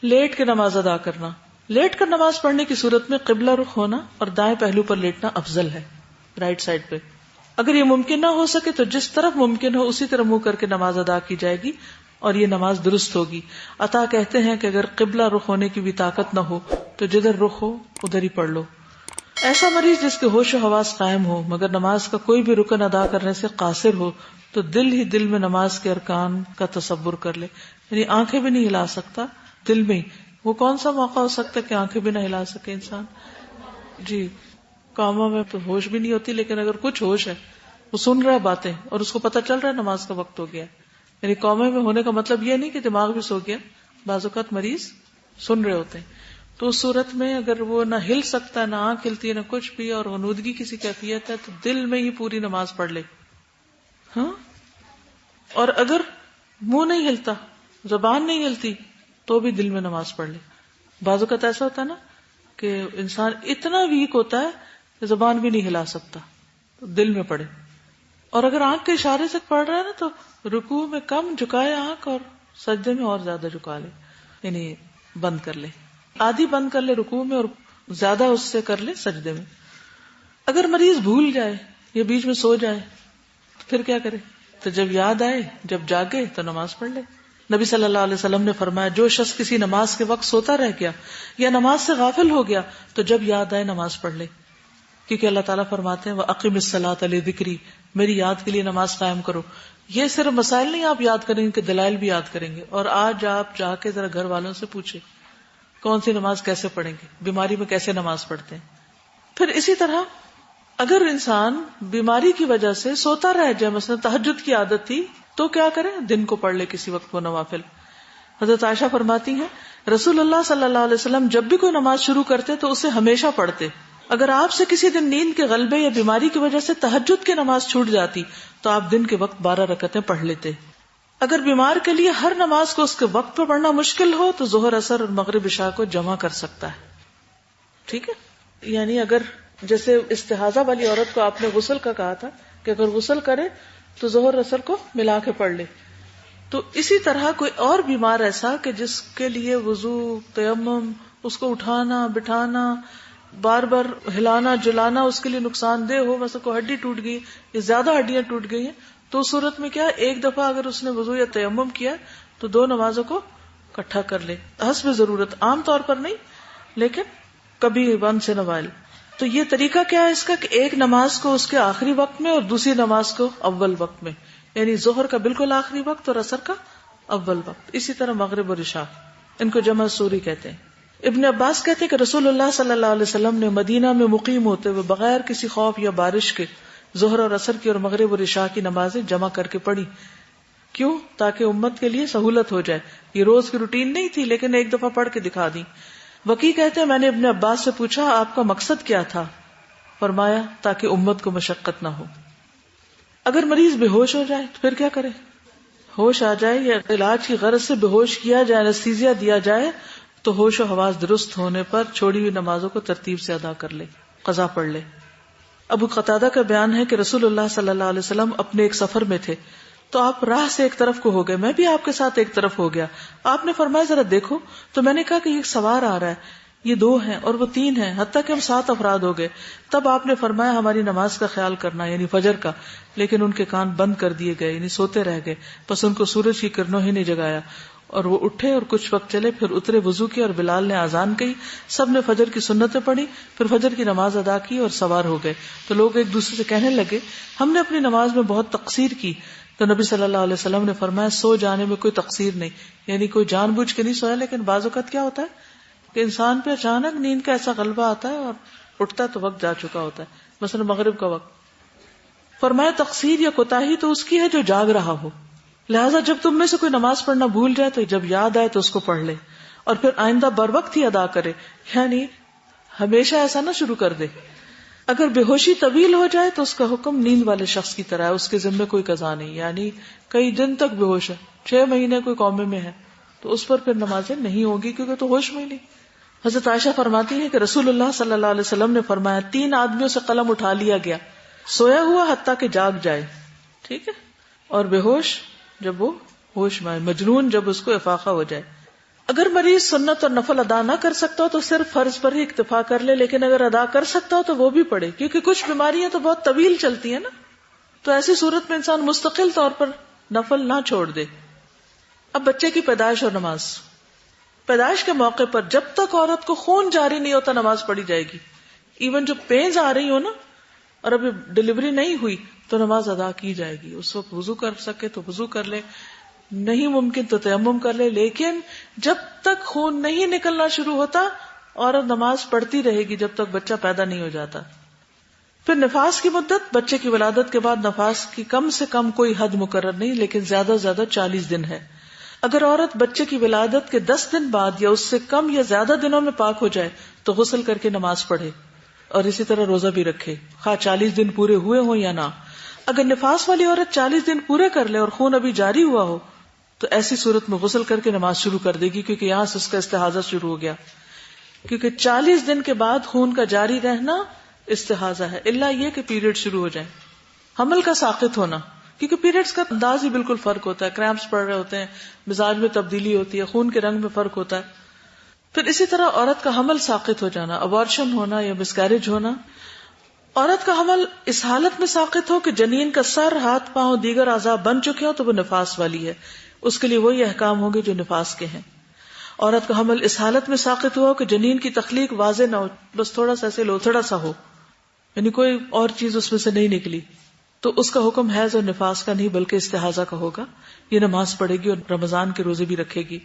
Late کے نماز ادا کرنا. لیٹ کر نماز پڑھنے کی صورت میں قبلہ رخ ہونا اور دائیں پہلو پر لیٹنا افضل ہے، رائٹ سائڈ پہ. اگر یہ ممکن نہ ہو سکے تو جس طرف ممکن ہو اسی طرح منہ کر کے نماز ادا کی جائے گی اور یہ نماز درست ہوگی. عطا کہتے ہیں کہ اگر قبلہ رخ ہونے کی بھی طاقت نہ ہو تو جدھر رخ ہو ادھر ہی پڑھ لو. ایسا مریض جس کے ہوش و حواس قائم ہو مگر نماز کا کوئی بھی رکن ادا کرنے سے قاصر ہو تو دل ہی دل میں نماز کے ارکان کا تصور کر لے. یعنی آنکھیں بھی نہیں ہلا سکتا، دل میں ہی. وہ کون سا موقع ہو سکتا ہے کہ آنکھیں بھی نہ ہلا سکے انسان؟ جی کاموں میں تو ہوش بھی نہیں ہوتی، لیکن اگر کچھ ہوش ہے، وہ سن رہا ہے باتیں اور اس کو پتہ چل رہا ہے نماز کا وقت ہو گیا. یعنی قومے میں ہونے کا مطلب یہ نہیں کہ دماغ بھی سو گیا. بعض اوقات مریض سن رہے ہوتے ہیں، تو اس صورت میں اگر وہ نہ ہل سکتا ہے، نہ آنکھ ہلتی ہے، نہ کچھ بھی، اور غنودگی کسی کیفیت ہے، تو دل میں ہی پوری نماز پڑھ لے. ہاں، اور اگر منہ نہیں ہلتا، زبان نہیں ہلتی، تو بھی دل میں نماز پڑھ لے. بعض اوقات ایسا ہوتا ہے نا کہ انسان اتنا ویک ہوتا ہے کہ زبان بھی نہیں ہلا سکتا، تو دل میں پڑھے. اور اگر آنکھ کے اشارے سے پڑھ رہا ہے نا تو رکوع میں کم جھکائے آنکھ اور سجدے میں اور زیادہ جھکا لے، یعنی بند کر لے، آدھی بند کر لے رکوع میں اور زیادہ اس سے کر لے سجدے میں. اگر مریض بھول جائے یا بیچ میں سو جائے تو پھر کیا کرے؟ تو جب یاد آئے، جب جاگے تو نماز پڑھ لے. نبی صلی اللہ علیہ وسلم نے فرمایا جو شخص کسی نماز کے وقت سوتا رہ گیا یا نماز سے غافل ہو گیا تو جب یاد آئے نماز پڑھ لے، کیونکہ اللہ تعالیٰ فرماتے ہیں وَأَقِمِ الصَّلَاةَ لِذِكْرِي، میری یاد کے لیے نماز قائم کرو. یہ صرف مسائل نہیں آپ یاد کریں گے کہ دلائل بھی یاد کریں گے. اور آج آپ جا کے ذرا گھر والوں سے پوچھیں کون سی نماز کیسے پڑھیں گے، بیماری میں کیسے نماز پڑھتے ہیں. پھر اسی طرح اگر انسان بیماری کی وجہ سے سوتا رہ جائے، مثلا تہجد کی عادت تھی، تو کیا کرے؟ دن کو پڑھ لے کسی وقت وہ نوافل. حضرت عائشہ فرماتی ہیں رسول اللہ صلی اللہ علیہ وسلم جب بھی کوئی نماز شروع کرتے تو اسے ہمیشہ پڑھتے. اگر آپ سے کسی دن نیند کے غلبے یا بیماری کی وجہ سے تہجد کی نماز چھوٹ جاتی تو آپ دن کے وقت 12 رکعتیں پڑھ لیتے. اگر بیمار کے لیے ہر نماز کو اس کے وقت پہ پڑھنا مشکل ہو تو ظہر، عصر اور مغرب، عشاء کو جمع کر سکتا ہے. ٹھیک ہے، یعنی اگر جیسے استحاضہ والی عورت کو آپ نے غسل کا کہا تھا کہ اگر غسل کرے تو ظہر عصر کو ملا کے پڑھ لے، تو اسی طرح کوئی اور بیمار ایسا کہ جس کے لیے وضو، تیمم، اس کو اٹھانا بٹھانا، بار بار ہلانا جلانا اس کے لیے نقصان دہ ہو، مثلا کوئی ہڈی ٹوٹ گئی یا زیادہ ہڈیاں ٹوٹ گئی ہیں، تو اس صورت میں کیا، ایک دفعہ اگر اس نے وضو یا تیمم کیا تو 2 نمازوں کو اکٹھا کر لے حسب ضرورت، عام طور پر نہیں لیکن کبھی once in a while. تو یہ طریقہ کیا ہے اس کا کہ ایک نماز کو اس کے آخری وقت میں اور دوسری نماز کو اول وقت میں، یعنی ظہر کا بالکل آخری وقت اور عصر کا اول وقت. اسی طرح مغرب اور عشاء، ان کو جمع سوری کہتے ہیں. ابن عباس کہتے ہیں کہ رسول اللہ صلی اللہ علیہ وسلم نے مدینہ میں مقیم ہوتے ہوئے بغیر کسی خوف یا بارش کے ظہر اور عصر کی اور مغرب اور عشاء کی نمازیں جمع کر کے پڑھی. کیوں؟ تاکہ امت کے لیے سہولت ہو جائے. یہ روز کی روٹین نہیں تھی لیکن ایک دفعہ پڑھ کے دکھا دی. وکی کہتے ہیں میں نے ابن عباس سے پوچھا آپ کا مقصد کیا تھا؟ فرمایا تاکہ امت کو مشقت نہ ہو. اگر مریض بے ہوش ہو جائے تو پھر کیا کرے؟ ہوش آ جائے یا علاج کی غرض سے بے ہوش کیا جائے، انستھیزیا دیا جائے، تو ہوش و حواس درست ہونے پر چھوڑی ہوئی نمازوں کو ترتیب سے ادا کر لے، قضا پڑھ لے. ابو قتادہ کا بیان ہے کہ رسول اللہ صلی اللہ علیہ وسلم اپنے ایک سفر میں تھے تو آپ راہ سے ایک طرف کو ہو گئے، میں بھی آپ کے ساتھ ایک طرف ہو گیا. آپ نے فرمایا ذرا دیکھو، تو میں نے کہا کہ یہ سوار آ رہا ہے، یہ 2 ہیں اور وہ 3 ہیں، حتیٰ کہ ہم 7 افراد ہو گئے. تب آپ نے فرمایا ہماری نماز کا خیال کرنا، یعنی فجر کا. لیکن ان کے کان بند کر دیے گئے، یعنی سوتے رہ گئے، بس ان کو سورج کی کرنوں ہی نے جگایا. اور وہ اٹھے اور کچھ وقت چلے، پھر اترے، وضو کیا اور بلال نے اذان کہی، سب نے فجر کی سنتیں پڑھی، پھر فجر کی نماز ادا کی اور سوار ہو گئے. تو لوگ ایک دوسرے سے کہنے لگے ہم نے اپنی نماز میں بہت تقصیر کی. تو نبی صلی اللہ علیہ وسلم نے فرمایا سو جانے میں کوئی تقصیر نہیں، یعنی کوئی جان بوجھ کے نہیں سویا. لیکن بعض اوقات کیا ہوتا ہے کہ انسان پہ اچانک نیند کا ایسا غلبہ آتا ہے اور اٹھتا ہے تو وقت جا چکا ہوتا ہے، مثلا مغرب کا وقت. فرمایا تقصیر یا کوتاہی تو اس کی ہے جو جاگ رہا ہو، لہٰذا جب تم میں سے کوئی نماز پڑھنا بھول جائے تو جب یاد آئے تو اس کو پڑھ لے اور پھر آئندہ بر وقت ہی ادا کرے، یعنی ہمیشہ ایسا نہ شروع کر دے. اگر بے ہوشی طویل ہو جائے تو اس کا حکم نیند والے شخص کی طرح ہے، اس کے ذمہ کوئی قضا نہیں، یعنی کئی دن تک بے ہوش ہے، 6 مہینے کوئی قومے میں ہے تو اس پر پھر نمازیں نہیں ہوگی کیونکہ تو ہوش میں ہی نہیں. حضرت عائشہ فرماتی ہے کہ رسول اللہ صلی اللہ علیہ وسلم نے فرمایا 3 آدمیوں سے قلم اٹھا لیا گیا، سویا ہوا حتیٰ کہ جاگ جائے، ٹھیک ہے، اور بے ہوش جب وہ ہوش میں آئے، مجنون جب اس کو افاقہ ہو جائے. اگر مریض سنت اور نفل ادا نہ کر سکتا ہو تو صرف فرض پر ہی اکتفا کر لے، لیکن اگر ادا کر سکتا ہو تو وہ بھی پڑھے، کیونکہ کچھ بیماریاں تو بہت طویل چلتی ہیں نا، تو ایسی صورت میں انسان مستقل طور پر نفل نہ چھوڑ دے۔ اب بچے کی پیدائش اور نماز، پیدائش کے موقع پر جب تک عورت کو خون جاری نہیں ہوتا نماز پڑھی جائے گی، ایون جو پینز آ رہی ہو نا اور ابھی ڈلیوری نہیں ہوئی تو نماز ادا کی جائے گی۔ اس وقت وضو کر سکے تو وضو کر لے، نہیں ممکن تو تیمم کر لے، لیکن جب تک خون نہیں نکلنا شروع ہوتا عورت نماز پڑھتی رہے گی جب تک بچہ پیدا نہیں ہو جاتا۔ پھر نفاس کی مدت، بچے کی ولادت کے بعد نفاس کی کم سے کم کوئی حد مقرر نہیں، لیکن زیادہ سے زیادہ 40 دن ہے۔ اگر عورت بچے کی ولادت کے 10 دن بعد یا اس سے کم یا زیادہ دنوں میں پاک ہو جائے تو غسل کر کے نماز پڑھے، اور اسی طرح روزہ بھی رکھے، خواہ 40 دن پورے ہوئے ہوں یا نہ۔ اگر نفاس والی عورت 40 دن پورے کر لے اور خون ابھی جاری ہوا ہو تو ایسی صورت میں غسل کر کے نماز شروع کر دے گی، کیونکہ یہاں سے اس کا استحاضہ شروع ہو گیا، کیونکہ 40 دن کے بعد خون کا جاری رہنا استحاضہ ہے، الا یہ کہ پیریڈ شروع ہو جائیں، حمل کا ساقط ہونا، کیونکہ پیریڈز کا انداز ہی بالکل فرق ہوتا ہے، کریمپس پڑ رہے ہوتے ہیں، مزاج میں تبدیلی ہوتی ہے، خون کے رنگ میں فرق ہوتا ہے۔ پھر اسی طرح عورت کا حمل ساقط ہو جانا، ابارشن ہونا یا مسکیریج ہونا۔ عورت کا حمل اس حالت میں ساقط ہو کہ جنین کا سر، ہاتھ، پاؤں، دیگر اعضاء بن چکے ہوں تو وہ نفاس والی ہے، اس کے لیے وہی احکام ہوں گے جو نفاس کے ہیں۔ عورت کا حمل اس حالت میں ساقط ہوا کہ جنین کی تخلیق واضح نہ ہو، بس تھوڑا سا ایسے لوتھڑا سا ہو، یعنی کوئی اور چیز اس میں سے نہیں نکلی، تو اس کا حکم حیض اور نفاس کا نہیں بلکہ استحاضہ کا ہوگا۔ یہ نماز پڑھے گی اور رمضان کے روزے بھی رکھے گی،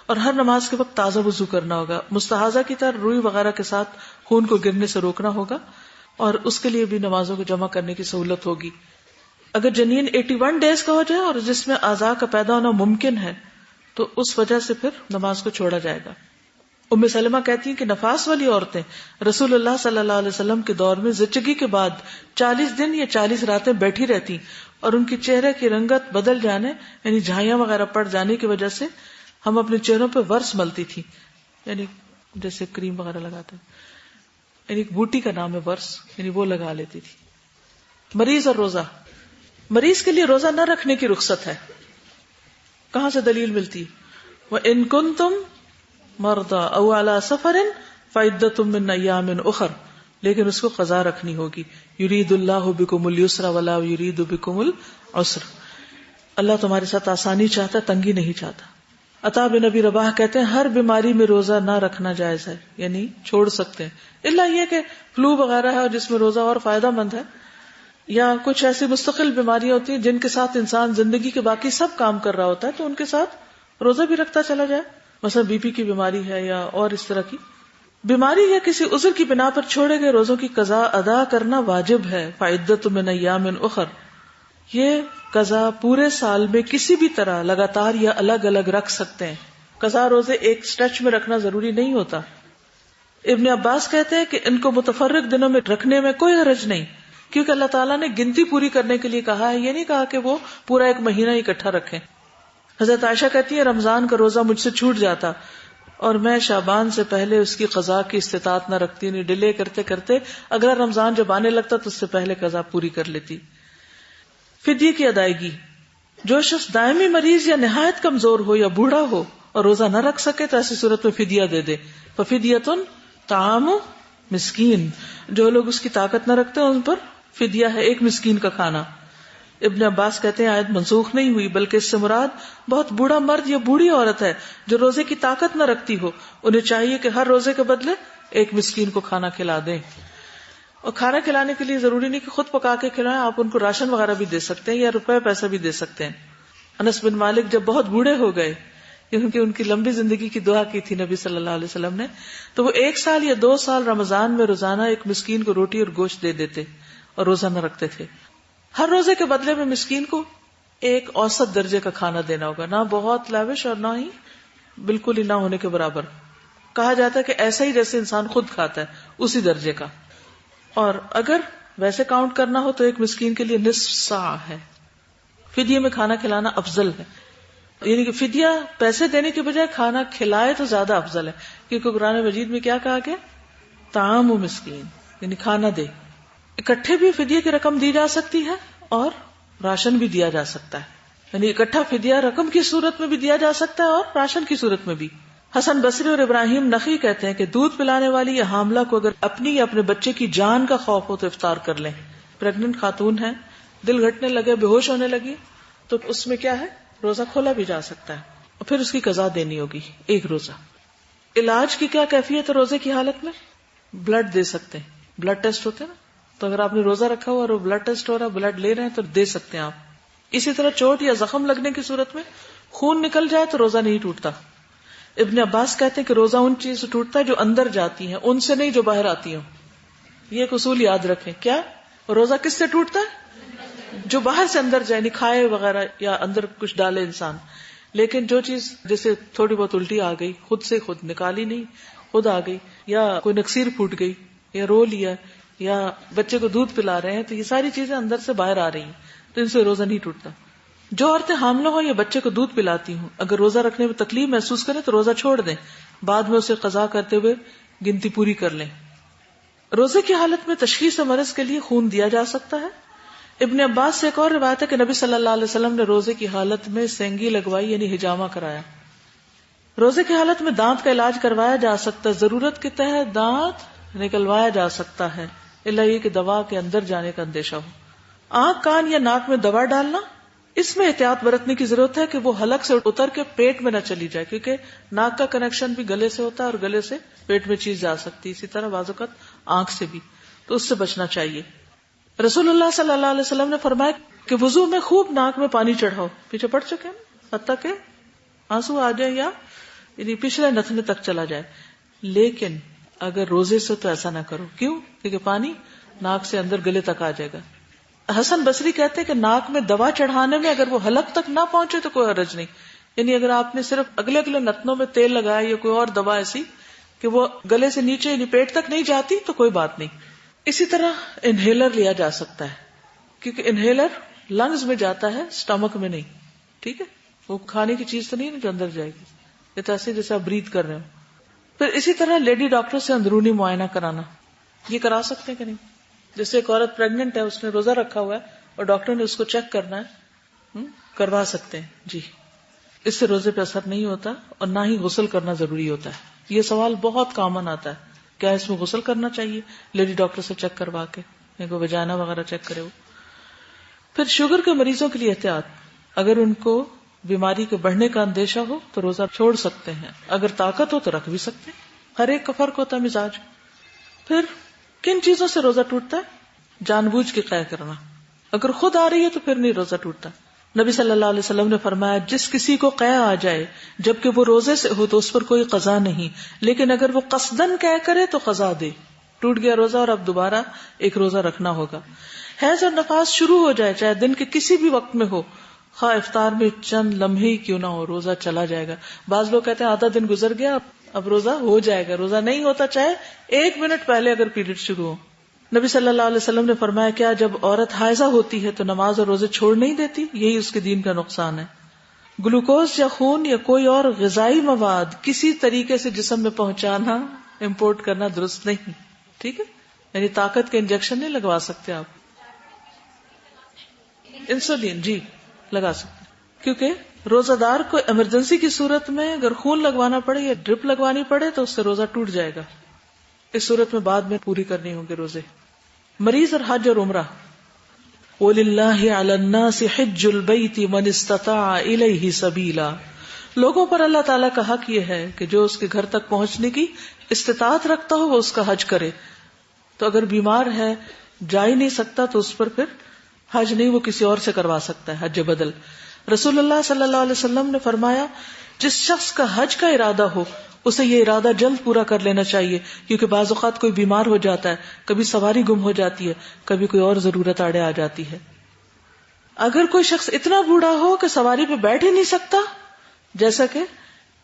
اور ہر نماز کے وقت تازہ وضو کرنا ہوگا، مستحاضہ کی طرح روئی وغیرہ کے ساتھ خون کو گرنے سے روکنا ہوگا، اور اس کے لیے بھی نمازوں کو جمع کرنے کی سہولت ہوگی۔ اگر جنین 81 ڈیز کا ہو جائے اور جس میں اعضاء کا پیدا ہونا ممکن ہے تو اس وجہ سے پھر نماز کو چھوڑا جائے گا۔ ام سلمہ کہتی ہیں کہ نفاس والی عورتیں رسول اللہ صلی اللہ علیہ وسلم کے دور میں زچگی کے بعد 40 دن یا 40 راتیں بیٹھی رہتی، اور ان کی چہرے کی رنگت بدل جانے یعنی جھائیاں وغیرہ پڑ جانے کی وجہ سے ہم اپنے چہروں پہ ورس ملتی تھی، یعنی جیسے کریم وغیرہ لگاتے ہیں، یعنی ایک بوٹی کا نام ہے ورس، یعنی وہ لگا لیتی تھی۔ مریض اور روزہ، مریض کے لیے روزہ نہ رکھنے کی رخصت ہے۔ کہاں سے دلیل ملتی؟ وَإِن كُنتُم مَرْضَىٰ أَوْ عَلَىٰ سَفَرٍ فَعِدَّةٌ مِّنْ أَيَّامٍ أُخَرَ، لیکن اس کو قضا رکھنی ہوگی۔ يُرِيدُ اللَّهُ بِكُمُ الْيُسْرَ وَلَا يُرِيدُ بِكُمُ الْعُسْرَ، اللہ تمہارے ساتھ آسانی چاہتا، تنگی نہیں چاہتا۔ عطا بن ابی رباح کہتے ہیں ہر بیماری میں روزہ نہ رکھنا جائز ہے، یعنی چھوڑ سکتے ہیں، الا یہ کہ فلو وغیرہ ہے اور جس میں روزہ اور فائدہ مند ہے، یا کچھ ایسی مستقل بیماریاں ہوتی ہیں جن کے ساتھ انسان زندگی کے باقی سب کام کر رہا ہوتا ہے تو ان کے ساتھ روزہ بھی رکھتا چلا جائے، مثلا بی پی کی بیماری ہے یا اور اس طرح کی بیماری یا کسی عذر کی بنا پر چھوڑے گئے روزوں کی قضا ادا کرنا واجب ہے۔ فعدۃ من ایام اخر، یہ قضا پورے سال میں کسی بھی طرح لگاتار یا الگ الگ رکھ سکتے ہیں، قضا روزے ایک سٹریچ میں رکھنا ضروری نہیں ہوتا۔ ابن عباس کہتے ہیں کہ ان کو متفرق دنوں میں رکھنے میں کوئی حرج نہیں، کیونکہ اللہ تعالیٰ نے گنتی پوری کرنے کے لیے کہا ہے، یہ نہیں کہا کہ وہ پورا ایک مہینہ اکٹھا رکھیں۔ حضرت عائشہ کہتی ہے رمضان کا روزہ مجھ سے چھوٹ جاتا اور میں شعبان سے پہلے اس کی قضا کی استطاعت نہ رکھتی، نہیں ڈیلے کرتے کرتے اگلا رمضان جب آنے لگتا تو اس سے پہلے قضا پوری کر لیتی۔ فدیے کی ادائیگی، جو شخص دائمی مریض یا نہایت کمزور ہو یا بوڑھا ہو اور روزہ نہ رکھ سکے تو ایسی صورت میں فدیہ دے دے۔ ففدیۃ طعام مسکین، جو لوگ اس کی طاقت نہ رکھتے ان پر فدیہ ہے ایک مسکین کا کھانا۔ ابن عباس کہتے ہیں آیت منسوخ نہیں ہوئی بلکہ اس سے مراد بہت بوڑھا مرد یا بوڑھی عورت ہے جو روزے کی طاقت نہ رکھتی ہو، انہیں چاہیے کہ ہر روزے کے بدلے ایک مسکین کو کھانا کھلا دیں۔ اور کھانا کھلانے کے لیے ضروری نہیں کہ خود پکا کے کھلائیں، آپ ان کو راشن وغیرہ بھی دے سکتے ہیں یا روپے پیسہ بھی دے سکتے ہیں۔ انس بن مالک جب بہت بوڑھے ہو گئے، کیونکہ ان کی لمبی زندگی کی دعا کی تھی نبی صلی اللہ علیہ وسلم نے، تو وہ 1 سال یا 2 سال رمضان میں روزانہ ایک مسکین کو روٹی اور گوشت دے دیتے اور روزہ نہ رکھتے تھے۔ ہر روزے کے بدلے میں مسکین کو ایک اوسط درجے کا کھانا دینا ہوگا، نہ بہت لیوش اور نہ ہی بالکل ہی نہ ہونے کے برابر۔ کہا جاتا ہے کہ ایسا ہی جیسے انسان خود کھاتا ہے اسی درجے کا، اور اگر ویسے کاؤنٹ کرنا ہو تو ایک مسکین کے لیے نصف صاع ہے۔ فدیے میں کھانا کھلانا افضل ہے، یعنی کہ فدیہ پیسے دینے کے بجائے کھانا کھلائے تو زیادہ افضل ہے، کیونکہ قرآن مجید میں کیا کہا کہ طعام و مسکین، یعنی کھانا دے۔ اکٹھے بھی فدیے کی رقم دی جا سکتی ہے اور راشن بھی دیا جا سکتا ہے، یعنی اکٹھا فدیہ رقم کی صورت میں بھی دیا جا سکتا ہے اور راشن کی صورت میں بھی۔ حسن بصری اور ابراہیم نخعی کہتے ہیں کہ دودھ پلانے والی یا حاملہ کو اگر اپنی یا اپنے بچے کی جان کا خوف ہو تو افطار کر لیں. پریگننٹ خاتون ہے, دل گھٹنے لگے, بے ہوش ہونے لگی, تو اس میں کیا ہے, روزہ کھولا بھی جا سکتا ہے اور پھر اس کی قضا دینی ہوگی 1 روزہ. علاج کی کیا کیفیت ہے روزے کی حالت میں؟ بلڈ دے سکتے ہیں, بلڈ ٹیسٹ ہوتے ہیں نا, تو اگر آپ نے روزہ رکھا ہوا اور وہ بلڈ ٹیسٹ ہو رہا ہے, بلڈ لے رہے ہیں تو دے سکتے ہیں آپ. اسی طرح چوٹ یا زخم لگنے کی صورت میں خون نکل جائے تو روزہ نہیں ٹوٹتا. ابن عباس کہتے ہیں کہ روزہ ان چیز سے ٹوٹتا ہے جو اندر جاتی ہیں, ان سے نہیں جو باہر آتی ہوں. یہ ایک اصول یاد رکھیں. کیا روزہ کس سے ٹوٹتا ہے؟ جو باہر سے اندر جائے, نہیں کھائے وغیرہ یا اندر کچھ ڈالے انسان. لیکن جو چیز جیسے تھوڑی بہت الٹی آ گئی, خود سے خود نکالی نہیں, خود آ گئی, یا کوئی نکسیر پھوٹ گئی, یا رو لیا, یا بچے کو دودھ پلا رہے ہیں, تو یہ ساری چیزیں اندر سے باہر آ رہی ہیں, تو ان سے روزہ نہیں ٹوٹتا. جو عورتیں حاملہ ہوں یا بچے کو دودھ پلاتی ہوں, اگر روزہ رکھنے میں تکلیف محسوس کریں تو روزہ چھوڑ دیں, بعد میں اسے قضا کرتے ہوئے گنتی پوری کر لیں. روزے کی حالت میں تشخیص مرض کے لیے خون دیا جا سکتا ہے. ابن عباس سے ایک اور روایت ہے کہ نبی صلی اللہ علیہ وسلم نے روزے کی حالت میں سینگی لگوائی, یعنی حجامہ کرایا. روزے کی حالت میں دانت کا علاج کروایا جا سکتا ہے, ضرورت کے تحت دانت نکلوایا جا سکتا ہے, الا یہ کہ دوا کے اندر جانے کا اندیشہ ہو. آنکھ, کان یا ناک میں دوا ڈالنا, اس میں احتیاط برتنے کی ضرورت ہے کہ وہ حلق سے اتر کے پیٹ میں نہ چلی جائے, کیونکہ ناک کا کنیکشن بھی گلے سے ہوتا ہے اور گلے سے پیٹ میں چیز جا سکتی ہے. اسی طرح بعض اوقات آنکھ سے بھی, تو اس سے بچنا چاہیے. رسول اللہ صلی اللہ علیہ وسلم نے فرمایا کہ وضو میں خوب ناک میں پانی چڑھاؤ, پیچھے پڑ چکے ہیں, حتیٰ کہ آنسو آ جائے یا یعنی پچھلے نتنے تک چلا جائے. لیکن اگر روزے سے تو ایسا نہ کرو. کیوں؟ کیونکہ پانی ناک سے اندر گلے تک آ جائے گا. حسن بصری کہتے ہیں کہ ناک میں دوا چڑھانے میں اگر وہ حلق تک نہ پہنچے تو کوئی حرج نہیں. یعنی اگر آپ نے صرف اگلے نتنوں میں تیل لگایا یا کوئی اور دوا ایسی کہ وہ گلے سے نیچے یعنی پیٹ تک نہیں جاتی تو کوئی بات نہیں. اسی طرح انہیلر لیا جا سکتا ہے, کیونکہ انہیلر لنگز میں جاتا ہے, سٹمک میں نہیں. ٹھیک ہے, وہ کھانے کی چیز تو نہیں جو اندر جائے گی, یہ تو ایسے جیسے آپ بریتھ کر رہے ہو. پھر اسی طرح لیڈی ڈاکٹر سے اندرونی معائنہ کرانا, یہ کرا سکتے ہیں کہ نہیں؟ جیسے ایک عورت پریگننٹ ہے, اس نے روزہ رکھا ہوا ہے اور ڈاکٹر نے اس کو چیک کرنا ہے, کروا سکتے ہیں جی. اس سے روزے پہ اثر نہیں ہوتا اور نہ ہی غسل کرنا ضروری ہوتا ہے. یہ سوال بہت کامن آتا ہے, کیا اس میں غسل کرنا چاہیے؟ لیڈی ڈاکٹر سے چیک کروا کے, وجائنا وغیرہ چیک کرے. پھر شوگر کے مریضوں کے لیے احتیاط, اگر ان کو بیماری کے بڑھنے کا اندیشہ ہو تو روزہ چھوڑ سکتے ہیں, اگر طاقت ہو تو رکھ بھی سکتے ہیں. ہر ایک کا فرق ہوتا ہے مزاج. پھر کن چیزوں سے روزہ ٹوٹتا ہے؟ جان بوجھ کے قے کرنا, اگر خود آ رہی ہے تو پھر نہیں روزہ ٹوٹتا. نبی صلی اللہ علیہ وسلم نے فرمایا جس کسی کو قے آ جائے جبکہ وہ روزے سے ہو تو اس پر کوئی قضا نہیں, لیکن اگر وہ قصدن قے کرے تو قضا دے. ٹوٹ گیا روزہ اور اب دوبارہ ایک روزہ رکھنا ہوگا. حیض اور نفاس شروع ہو جائے چاہے دن کے کسی بھی وقت میں ہو, خواہ افطار میں چند لمحے ہی کیوں نہ ہو, روزہ چلا جائے گا. بعض لوگ کہتے ہیں آدھا دن گزر گیا اب روزہ ہو جائے گا. روزہ نہیں ہوتا چاہے 1 منٹ پہلے اگر پیریڈ شروع ہو. نبی صلی اللہ علیہ وسلم نے فرمایا کیا جب عورت حائضہ ہوتی ہے تو نماز اور روزے چھوڑ نہیں دیتی؟ یہی اس کے دین کا نقصان ہے. گلوکوز یا خون یا کوئی اور غذائی مواد کسی طریقے سے جسم میں پہنچانا, امپورٹ کرنا درست نہیں. ٹھیک ہے, یعنی طاقت کے انجیکشن نہیں لگوا سکتے آپ. انسولین جی لگا سکتے, کیونکہ روزہ دار کو ایمرجنسی کی صورت میں اگر خون لگوانا پڑے یا ڈرپ لگوانی پڑے تو اس سے روزہ ٹوٹ جائے گا. اس صورت میں بعد میں پوری کرنی ہوں گے روزے. مریض اور حج اور عمرہ, وَلِلَّهِ عَلَى النَّاسِ حِجُّ الْبَيْتِ مَنِ اسْتَطَاعَ إِلَيْهِ سَبِيلًا, لوگوں پر اللہ تعالیٰ کا حق یہ ہے کہ جو اس کے گھر تک پہنچنے کی استطاعت رکھتا ہو وہ اس کا حج کرے. تو اگر بیمار ہے جا ہی نہیں سکتا تو اس پر پھر حج نہیں, وہ کسی اور سے کروا سکتا ہے, حج بدل. رسول اللہ صلی اللہ علیہ وسلم نے فرمایا جس شخص کا حج کا ارادہ ہو اسے یہ ارادہ جلد پورا کر لینا چاہیے, کیونکہ بعض اوقات کوئی بیمار ہو جاتا ہے, کبھی سواری گم ہو جاتی ہے, کبھی کوئی اور ضرورت آڑے آ جاتی ہے. اگر کوئی شخص اتنا بوڑھا ہو کہ سواری پہ بیٹھ ہی نہیں سکتا, جیسا کہ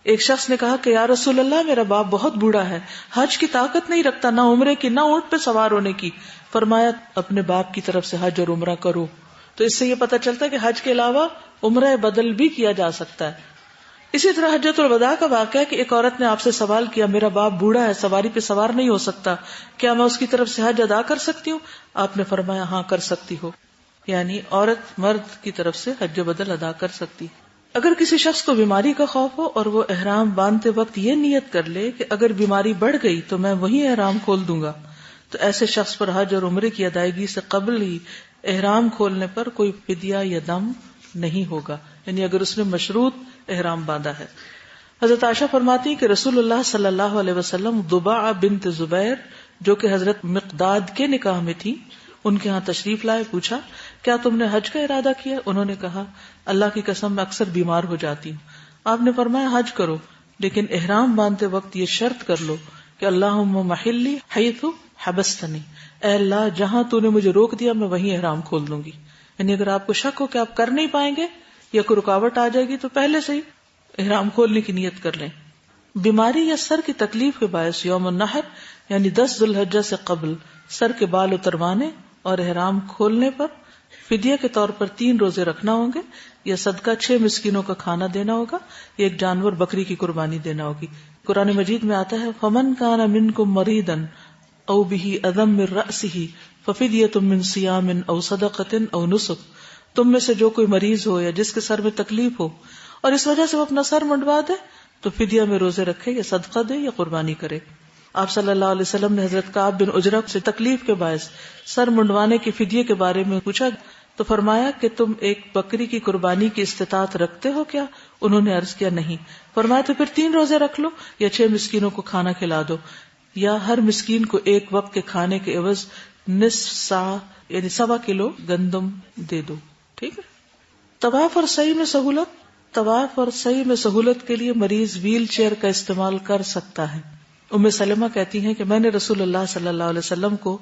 ایک شخص نے کہا کہ یا رسول اللہ میرا باپ بہت بوڑھا ہے, حج کی طاقت نہیں رکھتا, نہ عمرے کی نہ اونٹ پہ سوار ہونے کی. فرمایا اپنے باپ کی طرف سے حج اور عمرہ کرو. تو اس سے یہ پتہ چلتا ہے کہ حج کے علاوہ عمرہ بدل بھی کیا جا سکتا ہے. اسی طرح حجۃ الوداع کا واقعہ ہے کہ ایک عورت نے آپ سے سوال کیا میرا باپ بوڑھا ہے, سواری پہ سوار نہیں ہو سکتا, کیا میں اس کی طرف سے حج ادا کر سکتی ہوں؟ آپ نے فرمایا ہاں کر سکتی ہو, یعنی عورت مرد کی طرف سے حج بدل ادا کر سکتی. اگر کسی شخص کو بیماری کا خوف ہو اور وہ احرام باندھتے وقت یہ نیت کر لے کہ اگر بیماری بڑھ گئی تو میں وہیں احرام کھول دوں گا، تو ایسے شخص پر حج اور عمرے کی ادائیگی سے قبل ہی احرام کھولنے پر کوئی فدیہ یا دم نہیں ہوگا، یعنی اگر اس نے مشروط احرام باندھا ہے۔ حضرت عائشہ فرماتی کہ رسول اللہ صلی اللہ علیہ وسلم ضباع بنت زبیر جو کہ حضرت مقداد کے نکاح میں تھی، ان کے ہاں تشریف لائے، پوچھا کیا تم نے حج کا ارادہ کیا؟ انہوں نے کہا اللہ کی قسم میں اکثر بیمار ہو جاتی ہوں۔ آپ نے فرمایا حج کرو، لیکن احرام باندھتے وقت یہ شرط کر لو کہ اللہم محلی حیث حبستنی، اے اللہ جہاں تو نے مجھے روک دیا میں وہیں احرام کھول دوں گی۔ یعنی اگر آپ کو شک ہو کہ آپ کر نہیں پائیں گے یا کوئی رکاوٹ آ جائے گی تو پہلے سے ہی احرام کھولنے کی نیت کر لیں۔ بیماری یا سر کی تکلیف کے باعث یوم النحر یعنی 10 ذی الحجہ سے قبل سر کے بال اتروانے اور احرام کھولنے پر فدیہ کے طور پر 3 روزے رکھنا ہوں گے، یا صدقہ 6 مسکینوں کا کھانا دینا ہوگا، یا ایک جانور بکری کی قربانی دینا ہوگی۔ قرآن مجید میں آتا ہے فَمَنْ كَانَ مِنْكُمْ مَرِيضًا أَوْ بِهِ أَذًى مِّن رَأْسِهِ فَفِدْيَةٌ مِّن صِيَامٍ أَوْ صَدَقَةٍ أَوْ نُسُكٍ، تم میں سے جو کوئی مریض ہو یا جس کے سر میں تکلیف ہو اور اس وجہ سے وہ اپنا سر منڈوا دے تو فدیہ میں روزے رکھے یا صدقہ دے یا قربانی کرے۔ آپ صلی اللہ علیہ وسلم نے حضرت کعب بن عجرہ سے تکلیف کے باعث سر منڈوانے کی فدیے کے بارے میں پوچھا تو فرمایا کہ تم ایک بکری کی قربانی کی استطاعت رکھتے ہو کیا؟ انہوں نے عرض کیا نہیں۔ فرمایا تو پھر 3 روزے رکھ لو یا 6 مسکینوں کو کھانا کھلا دو، یا ہر مسکین کو ایک وقت کے کھانے کے عوض نصف سا یعنی 1.25 کلو گندم دے دو۔ ٹھیک ہے۔ طواف اور سعی میں سہولت۔ طواف اور سعی میں سہولت کے لیے مریض ویل چیئر کا استعمال کر سکتا ہے۔ ام سلمہ کہتی ہیں کہ میں نے رسول اللہ صلی اللہ علیہ وسلم کو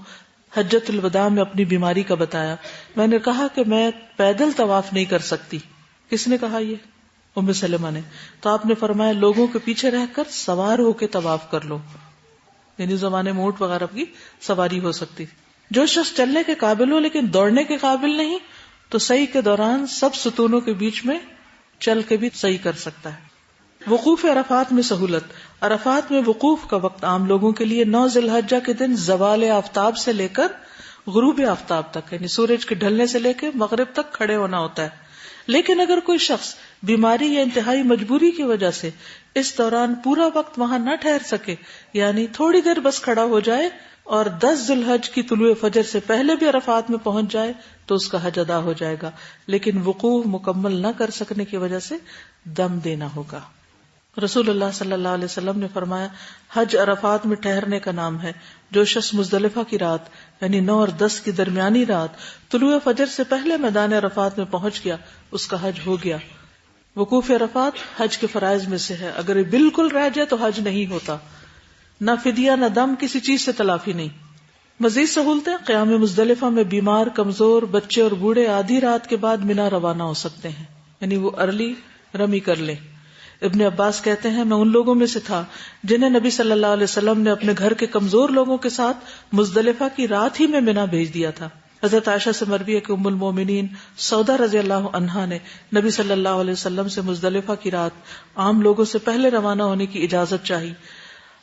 حجۃ الوداع میں اپنی بیماری کا بتایا، میں نے کہا کہ میں پیدل طواف نہیں کر سکتی۔ کس نے کہا؟ یہ ام سلمہ نے۔ تو آپ نے فرمایا لوگوں کے پیچھے رہ کر سوار ہو کے طواف کر لو، یعنی زمانے میں اونٹ وغیرہ کی سواری ہو سکتی۔ جو شخص چلنے کے قابل ہو لیکن دوڑنے کے قابل نہیں تو سعی کے دوران سب ستونوں کے بیچ میں چل کے بھی سعی کر سکتا ہے۔ وقوف عرفات میں سہولت۔ عرفات میں وقوف کا وقت عام لوگوں کے لیے 9 ذی الحجہ کے دن زوال آفتاب سے لے کر غروب آفتاب تک، یعنی سورج کے ڈھلنے سے لے کے مغرب تک کھڑے ہونا ہوتا ہے۔ لیکن اگر کوئی شخص بیماری یا انتہائی مجبوری کی وجہ سے اس دوران پورا وقت وہاں نہ ٹھہر سکے، یعنی تھوڑی دیر بس کھڑا ہو جائے اور 10 ذی الحجہ کی طلوع فجر سے پہلے بھی عرفات میں پہنچ جائے تو اس کا حج ادا ہو جائے گا، لیکن وقوف مکمل نہ کر سکنے کی وجہ سے دم دینا ہوگا۔ رسول اللہ صلی اللہ علیہ وسلم نے فرمایا حج عرفات میں ٹھہرنے کا نام ہے۔ جو شخص مزدلفہ کی رات یعنی 9 اور 10 کی درمیانی رات طلوع فجر سے پہلے میدان عرفات میں پہنچ گیا اس کا حج ہو گیا۔ وقوف عرفات حج کے فرائض میں سے ہے، اگر یہ بالکل رہ جائے تو حج نہیں ہوتا، نہ فدیہ نہ دم، کسی چیز سے تلافی نہیں۔ مزید سہولتیں، قیام مزدلفہ میں بیمار، کمزور، بچے اور بوڑھے آدھی رات کے بعد منا روانہ ہو سکتے ہیں، یعنی وہ ارلی رمی کر لیں۔ ابن عباس کہتے ہیں میں ان لوگوں میں سے تھا جنہیں نبی صلی اللہ علیہ وسلم نے اپنے گھر کے کمزور لوگوں کے ساتھ مزدلفہ کی رات ہی میں منا بھیج دیا تھا۔ حضرت عائشہ سے مروی ہے کہ ام المومنین سودا رضی اللہ عنہا نے نبی صلی اللہ علیہ وسلم سے مزدلفہ کی رات عام لوگوں سے پہلے روانہ ہونے کی اجازت چاہی۔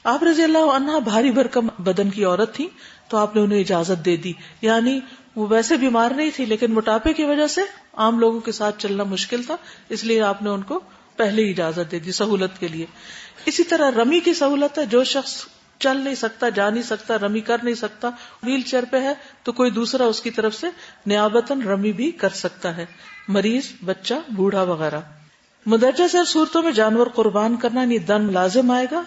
آپ رضی اللہ عنہا بھاری بھرکم بدن کی عورت تھی تو آپ نے انہیں اجازت دے دی، یعنی وہ ویسے بیمار نہیں تھی لیکن موٹاپے کی وجہ سے عام لوگوں کے ساتھ چلنا مشکل تھا، اس لیے آپ نے ان کو پہلے ہی اجازت دے دی سہولت کے لیے۔ اسی طرح رمی کی سہولت ہے، جو شخص چل نہیں سکتا، جا نہیں سکتا، رمی کر نہیں سکتا، ویل چیئر پہ ہے تو کوئی دوسرا اس کی طرف سے نیابتاً رمی بھی کر سکتا ہے، مریض، بچہ، بوڑھا وغیرہ۔ مدرجہ ذیل صورتوں میں جانور قربان کرنا یعنی دم لازم آئے گا۔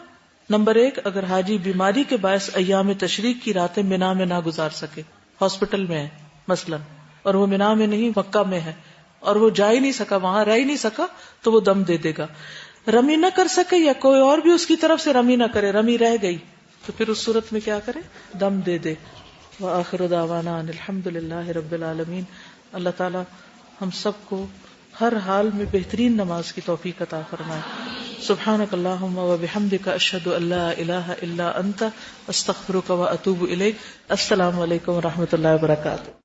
نمبر 1، اگر حاجی بیماری کے باعث ایام تشریق کی راتیں منا میں نہ گزار سکے، ہاسپٹل میں ہے مثلا اور وہ منا میں نہیں مکہ میں ہے اور وہ جا ہی نہیں سکا، وہاں رہ ہی نہیں سکا تو وہ دم دے دے گا۔ رمی نہ کر سکے یا کوئی اور بھی اس کی طرف سے رمی نہ کرے، رمی رہ گئی تو پھر اس صورت میں کیا کرے؟ دم دے دے۔ وآخر دعوانا ان الحمد للہ رب العالمین۔ اللہ تعالی ہم سب کو ہر حال میں بہترین نماز کی توفیق عطا فرمائے۔ سبحانک اللہم وبحمدک، اشہد ان لا الہ الا انت، استغفرک واتوب الیک۔ السلام علیکم ورحمۃ اللہ وبرکاتہ۔